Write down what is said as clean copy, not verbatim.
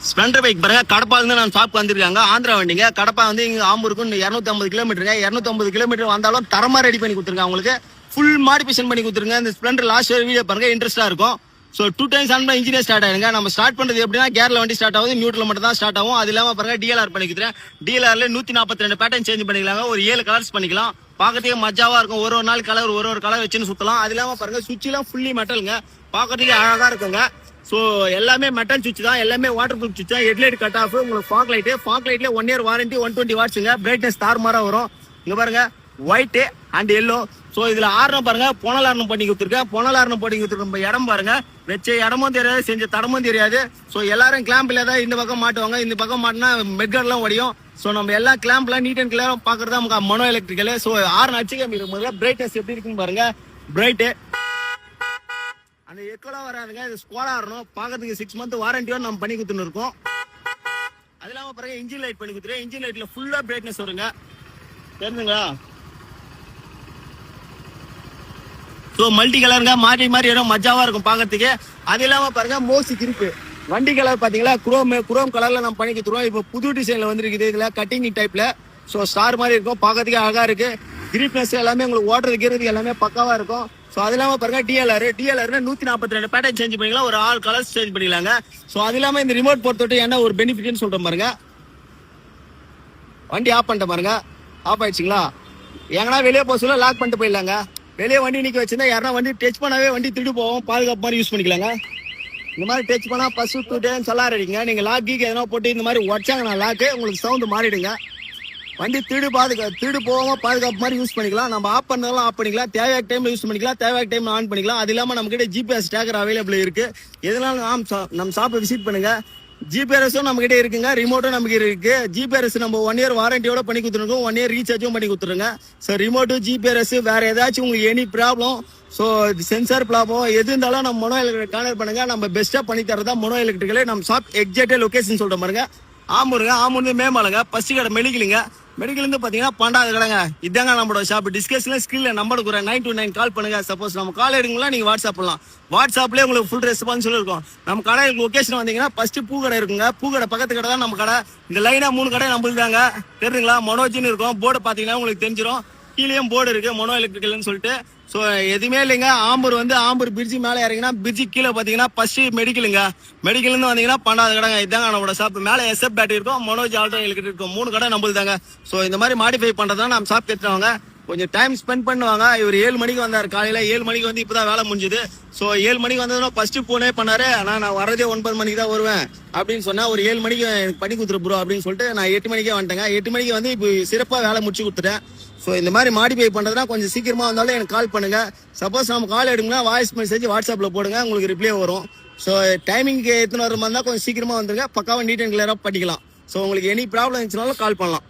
Splendor bike பாருங்க, கடப்பா இருந்து நான் ஷாப் வந்திருக்காங்க. ஆந்திரா வண்டிங்க. கடப்பா வந்து இங்க ஆம்பூருக்கும் 250 கிலோமீட்டருங்க. 250 கிலோமீட்டர் வந்தாலும் தரமா ரெடி பண்ணி கொடுத்துருங்க. உங்களுக்கு ஃபுல் மாடிஃபிகேஷன் பண்ணி கொடுத்துருங்க. இந்த ஸ்ப்ளெண்டர் லாஸ்ட் வீடியோ பாருங்க, இன்ட்ரெஸ்டா இருக்கும். ஸோ 2 times ஆன் பண்ண இன்ஜினே ஸ்டார்ட் ஆயிருங்க. நம்ம ஸ்டார்ட் பண்றது எப்படின்னா கேர்ல வண்டி ஸ்டார்ட் ஆகுது, நியூட்ரல் மட்டும் தான் ஸ்டார்ட் ஆகும். அது இல்லாம பாருங்க டிஎல்ஆர் பண்ணிக்கிறேன். டிஎல்ஆர்ல 142 பேட்டர்ன் சேஞ்ச் பண்ணிக்கலாங்க. ஒரு 7 கலர்ஸ் பண்ணிக்கலாம். பாக்கிறதுக்கு மஜாவா இருக்கும். ஒரு நாள் கலர் ஒரு கலர் வச்சுன்னு சுத்தலாம். அது இல்லாம பாருங்க சுவிட்ச் எல்லாம் ஃபுல்லி மெட்டலுங்க. பாக்கிறதுக்கு அழகா இருக்குங்க. ஸோ எல்லாமே மெட்டல் சுவிட்ச் தான், எல்லாமே வாட்டர் ப்ரூஃப் சுவிட்ச் தான். ஹெட்லைட் கட் ஆஃப், உங்களுக்கு ஃபாக் லைட்ல 1 year வாரண்டி, 120 வாட்ஸுங்க. பிரைட்னஸ் தாறுமாறா வரும். இங்க பாருங்க ஒயிட் அண்ட் எல்லோ. ஸோ இதுல ஆரணம் பாருங்க, பொனல் ஆரணம் பண்ணி கொடுத்துருக்கேன். பொனல் ஆரணம் பண்ணி கொடுத்துருக்க இடம் பாருங்க, வச்ச இடமும் தெரியாது, செஞ்ச தடமும் தெரியாது. ஸோ எல்லாரும் கிளாம்பில் தான் இந்த பக்கம் மாட்டுவாங்க. இந்த பக்கம் மாட்டினா மெட்கார்ட்லாம் ஒடியும். ஸோ நம்ம எல்லா கிளாம்ப்லாம் நீட் அண்ட் கிளியரா பாக்குறதா நமக்கு மனோ எலக்ட்ரிக்கல். ஸோ ஆறு அச்சுக்க பிரைட்னஸ் எப்படி இருக்குன்னு பாருங்க. பிரைட்டு அந்த எக்கோலாம் வராதுங்க. இது ஸ்குவாடா வரணும். பாக்கிறதுக்கு 6 month வாரண்டியோட நம்ம பண்ணி கொடுத்துன்னு இருக்கோம். அது இல்லாம பாருங்க இன்ஜின் லைட் பண்ணி கொடுத்துருக்கேன். இன்ஜின் லைட்ல ஃபுல்லா பிரைட்னஸ் வருங்க, தெரிஞ்சுங்களா? ஸோ மல்டி கலருங்க, மாறி வரும், மஜாவா இருக்கும் பாக்கிறதுக்கு. அது இல்லாம பாருங்க மோஸ்ட் இருக்கு. வண்டி கலர் பாத்தீங்களா, குரோம் கலர்ல நம்ம பண்ணி கொடுத்துருவோம். இப்போ புது டிசைன்ல வந்துருக்குது. இதுல கட்டிங் டைப்ல. ஸோ ஸ்டார் மாதிரி இருக்கும், பாக்கிறதுக்கு அழகா இருக்கு. கிரிப்னஸ் எல்லாமே உங்களுக்கு ஓட்டுறதுக்கு எல்லாமே பக்காவா இருக்கும். ஸோ அது இல்லாம பாருங்க டிஎல்ஆர் 142 பேட்டர்ன் சேஞ்ச் பண்ணிக்கலாம். ஒரு 6 கலர்ஸ் சேஞ்ச் பண்ணிக்கலாங்க. ஸோ அது இல்லாம இந்த ரிமோட் பொறுத்தவரை என்ன ஒரு பெனிஃபிட்னு சொல்றேன் பாருங்க. வண்டி ஆஃப் பண்ணிட்ட பாருங்க, ஆஃப் ஆயிடுச்சுங்களா? எங்கன்னா வெளியே போக சொல்ல லாக் பண்ணிட்டு போயிடலாங்க. வெளியே வண்டி நிக்க வச்சிருந்தா யாரா வண்டி டச் பண்ணாவே வண்டி திருடு போவோம். பாதுகாப்பு மாதிரி யூஸ் பண்ணிக்கலாங்க. இந்த மாதிரி டச் பண்ணா பசு டூட்டேன்னு சொல்ல அடிங்க. நீங்க லாக் கீக்கு எதனா போட்டு இந்த மாதிரி உடச்சாங்கன்னா லாக்கு உங்களுக்கு சவுண்ட் மாறிடுங்க. வண்டி திருடு போகாம பாதுகாப்பு மாதிரி யூஸ் பண்ணிக்கலாம். நம்ம ஆஃப் பண்ணாலும் ஆஃப் பண்ணிக்கலாம், தேவையான டைம்ல யூஸ் பண்ணிக்கலாம், தேவையான டைம்ல ஆன் பண்ணிக்கலாம். அது இல்லாம நம்ம கிட்ட ஜிபிஎஸ் ட்ராக்கர் அவைலபிள் இருக்கு. எதனாலும் நம்ம ஷாப்பை விசிட் பண்ணுங்க. ஜிபிஆர்எஸும் நம்ம கிட்ட இருக்குங்க, ரிமோட்டும் நமக்கு இருக்கு. ஜிபிஆர்எஸ் நம்ம 1 year வாரண்டியோட பண்ணி கொடுத்துருக்கோம். 1 year ரீசார்ஜும் பண்ணி கொடுத்துருங்க. ஸோ ரிமோட்டு, ஜிபிஆர்எஸ், வேற ஏதாச்சும் உங்களுக்கு any problem, so sensor problem எது இருந்தாலும் நம்ம மனோ எலக்ட்ரிக் கான்டாக்ட் பண்ணுங்க. நம்ம பெஸ்டா பண்ணி தரதா மனோ எலக்ட்ரிக்கலே. நம்ம ஷாப் எக்ஸாக்டா லொகேஷன் சொல்ற பாருங்க. ஆம்பூருங்க, மேமாலங்க, பஸ்ட் கடை மெடிக்கலுங்க. மெடிக்கல் இருந்து பாத்தீங்கன்னா 12வது கடைங்க. இதாங்க நம்மளோட ஷாப். டிஸ்கஷன்ல ஸ்கிரீன்ல நம்பர் கொடுக்குறேன், 929 கால் பண்ணுங்க. சப்போஸ் நம்ம கால் எடுங்களா நீங்க வாட்ஸ்அப் பண்ணலாம். வாட்ஸ்அப்லேயே உங்களுக்கு ஃபுல் ரெஸ்பான்ஸ் இருக்கும். நம்ம கடை லொகேஷன் வந்தீங்கன்னா ஃபர்ஸ்ட் பூக்கடை இருக்குங்க. பூக்கடை பக்கத்து கடை தான் நம்ம கடை. இந்த லைனா 3 கடை நம்மளுக்கு தாங்க, தெரியுங்களா? மனோஜின்னு இருக்கும். போர்டு பாத்தீங்கன்னா உங்களுக்கு தெரிஞ்சிடும். கீழேயும் போர்டு இருக்கு மனோ எலக்ட்ரிக்கல்னு சொல்லிட்டு. ஸோ எதுவுமே இல்லைங்க. ஆம்பூர் பிரிட்ஜி மேலே இறங்கினா பிரிட்ஜி கீழே பார்த்தீங்கன்னா ஃபர்ஸ்ட் மெடிக்கலுங்க. மெடிக்கல்னு வந்தீங்கன்னா 12வது கடைங்க. இதாங்க நம்மளோட ஷாப். மேலே எஸ்எஃப் பேட்டரி இருக்கும், மனோஜ் ஆல்டோ எலக்ட்ரிக் இருக்கும். 3 கடை நம்மளுக்கு தாங்க. ஸோ இந்த மாதிரி மாடிஃபை பண்ணுறதா நம்ம ஷாப் எடுத்துவாங்க. கொஞ்சம் டைம் ஸ்பெண்ட் பண்ணுவாங்க. இவர் 7 மணிக்கு வந்தார். காலையில 7 மணிக்கு வந்து இப்பதான் வேலை முடிஞ்சுது. ஸோ 7 மணிக்கு வந்ததுன்னா ஃபர்ஸ்ட் போனே பண்ணாரு. ஆனால் நான் வரதே 9 மணிக்கு தான் வருவேன் அப்படின்னு சொன்னா, ஒரு 7 மணிக்கு எனக்கு பண்ணி கொடுத்துரு ப்ரோ அப்படின்னு சொல்லிட்டு நான் 8 மணிக்கே வந்துட்டேங்க. 8 மணிக்கு வந்து இப்போ சிறப்பாக வேலை முடிச்சு கொடுத்துட்டேன். ஸோ இந்த மாதிரி மாடிஃபை பண்றதுனா கொஞ்சம் சீக்கிரமா வந்தாலும் எனக்கு கால் பண்ணுங்க. சப்போஸ் நம்ம கால் எடுங்கன்னா வாய்ஸ் மெசேஜ் வாட்ஸ்அப்ல போடுங்க, உங்களுக்கு ரிப்ளை வரும். ஸோ டைமிங்க்கு எத்தனை வர மாதிரி இருந்தால் கொஞ்சம் சீக்கிரமா வந்துருங்க. பக்காவா நீட் அண்ட் கிளியரா பண்ணிக்கலாம். ஸோ உங்களுக்கு எனி ப்ராப்ளம் இருந்துச்சுனாலும் கால் பண்ணலாம்.